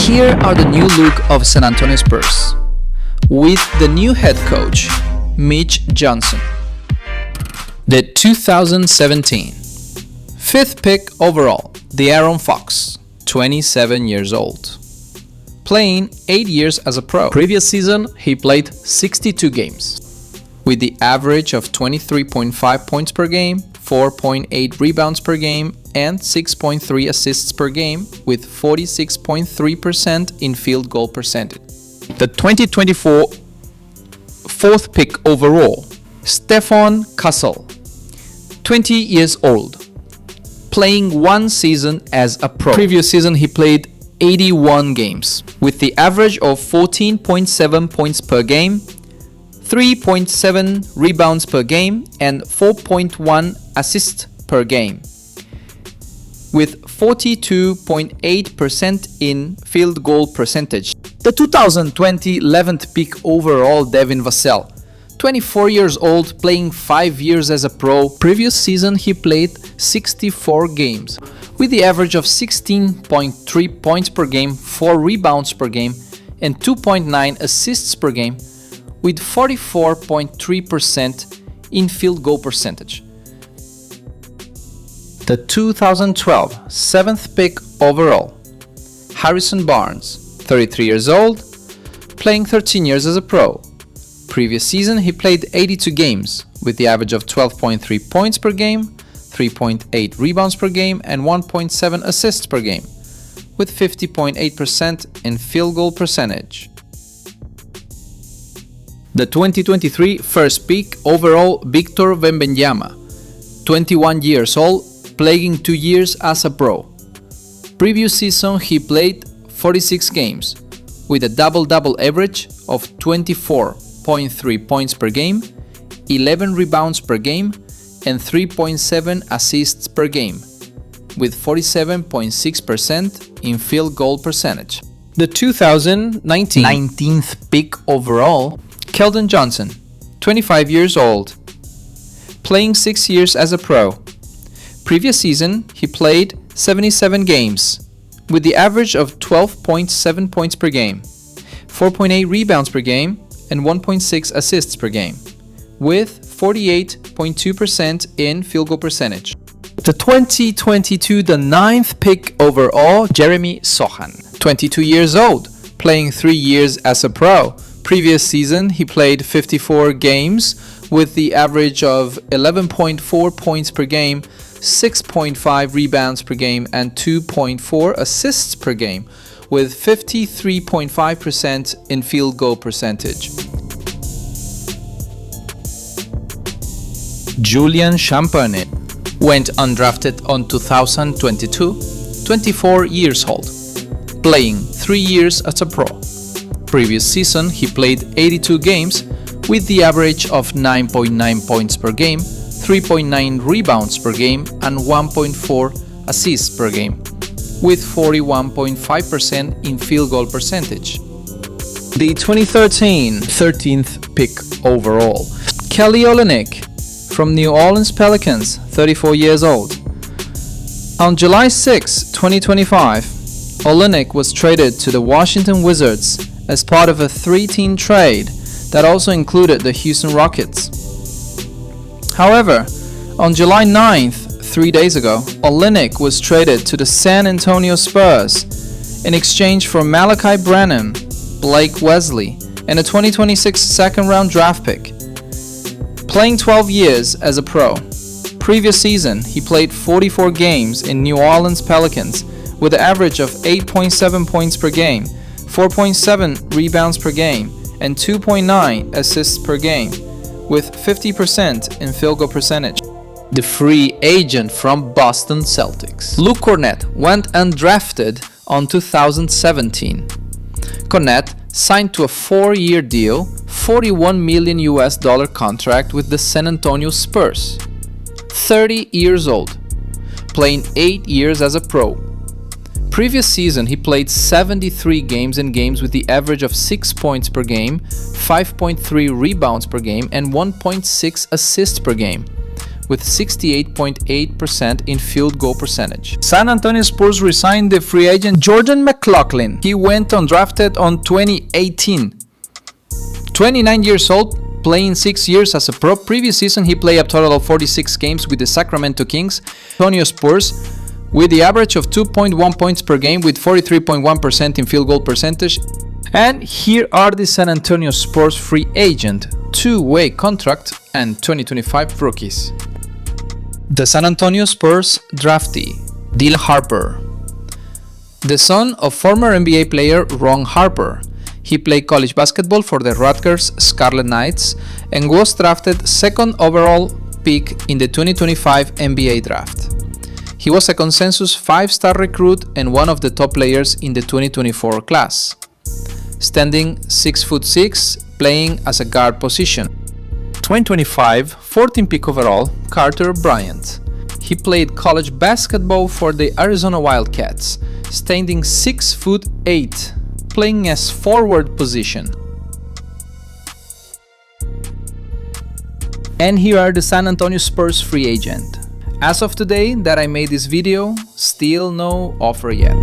Here are the new look of San Antonio Spurs, with the new head coach, Mitch Johnson. The 2017 5th pick overall, De'Aaron Fox, 27 years old, playing 8 years as a pro. Previous season, he played 62 games, with the average of 23.5 points per game, 4.8 rebounds per game, and 6.3 assists per game, with 46.3% in field goal percentage. The 2024 4th pick overall, Stefan Kassel, 20 years old, playing 1 season as a pro. Previous season he played 81 games, with the average of 14.7 points per game, 3.7 rebounds per game, and 4.1 assists per game, with 42.8% in field goal percentage. The 2020 11th pick overall, Devin Vassell, 24 years old, playing 5 years as a pro. Previous season he played 64 games, with the average of 16.3 points per game, 4 rebounds per game, and 2.9 assists per game, with 44.3% in field goal percentage. The 2012 7th pick overall, Harrison Barnes, 33 years old, playing 13 years as a pro. Previous season he played 82 games, with the average of 12.3 points per game, 3.8 rebounds per game, and 1.7 assists per game, with 50.8% in field goal percentage. The 2023 first pick overall, Victor Wembanyama, 21 years old, playing 2 years as a pro. Previous season he played 46 games, with a double-double average of 24.3 points per game, 11 rebounds per game, and 3.7 assists per game, with 47.6% in field goal percentage. The 2019 19th pick overall, Keldon Johnson, 25 years old, playing 6 years as a pro. Previous season, he played 77 games, with the average of 12.7 points per game, 4.8 rebounds per game, and 1.6 assists per game, with 48.2% in field goal percentage. The 2022 the 9th pick overall, Jeremy Sohan, 22 years old, playing 3 years as a pro. Previous season, he played 54 games, with the average of 11.4 points per game, 6.5 rebounds per game, and 2.4 assists per game, with 53.5% in field goal percentage. Julian Palmer went undrafted on 2022, 24 years old, playing 3 years as a pro. Previous season, he played 82 games, with the average of 9.9 points per game, 3.9 rebounds per game, and 1.4 assists per game, with 41.5% in field goal percentage. The 2013 13th pick overall, Kelly Olynyk from New Orleans Pelicans, 34 years old. On July 6, 2025, Olynyk was traded to the Washington Wizards as part of a 3-team trade that also included the Houston Rockets. However, on July 9th, 3 days ago, Olynyk was traded to the San Antonio Spurs in exchange for Malachi Branham, Blake Wesley, and a 2026 second-round draft pick. Playing 12 years as a pro. Previous season, he played 44 games in New Orleans Pelicans with an average of 8.7 points per game, 4.7 rebounds per game, and 2.9 assists per game, with 50% in field goal percentage. The free agent from Boston Celtics, Luke Cornett, went undrafted on 2017. Cornett signed to a 4-year deal, $41 million contract with the San Antonio Spurs. 30 years old, playing 8 years as a pro. Previous season, he played 73 games with the average of 6 points per game, 5.3 rebounds per game, and 1.6 assists per game, with 68.8% in field goal percentage. San Antonio Spurs resigned the free agent Jordan Mccullin. He went undrafted on 2018. 29 years old, playing 6 years as a pro. Previous season he played a total of 46 games with the Sacramento Kings. Antonio Spurs, with the average of 2.1 points per game with 43.1% in field goal percentage. And here are the San Antonio Spurs free agent, two-way contract and 2025 rookies. The San Antonio Spurs draftee, Harper. The son of former NBA player Ron Harper. He played college basketball for the Rutgers Scarlet Knights and was drafted second overall pick in the 2025 NBA draft. He was a consensus 5-star recruit and one of the top players in the 2024 class. Standing 6'6", playing as a guard position. 2025 14th pick overall, Carter Bryant. He played college basketball for the Arizona Wildcats, standing 6'8", playing as forward position. And here are the San Antonio Spurs free agent. As of today that I made this video, still no offer yet.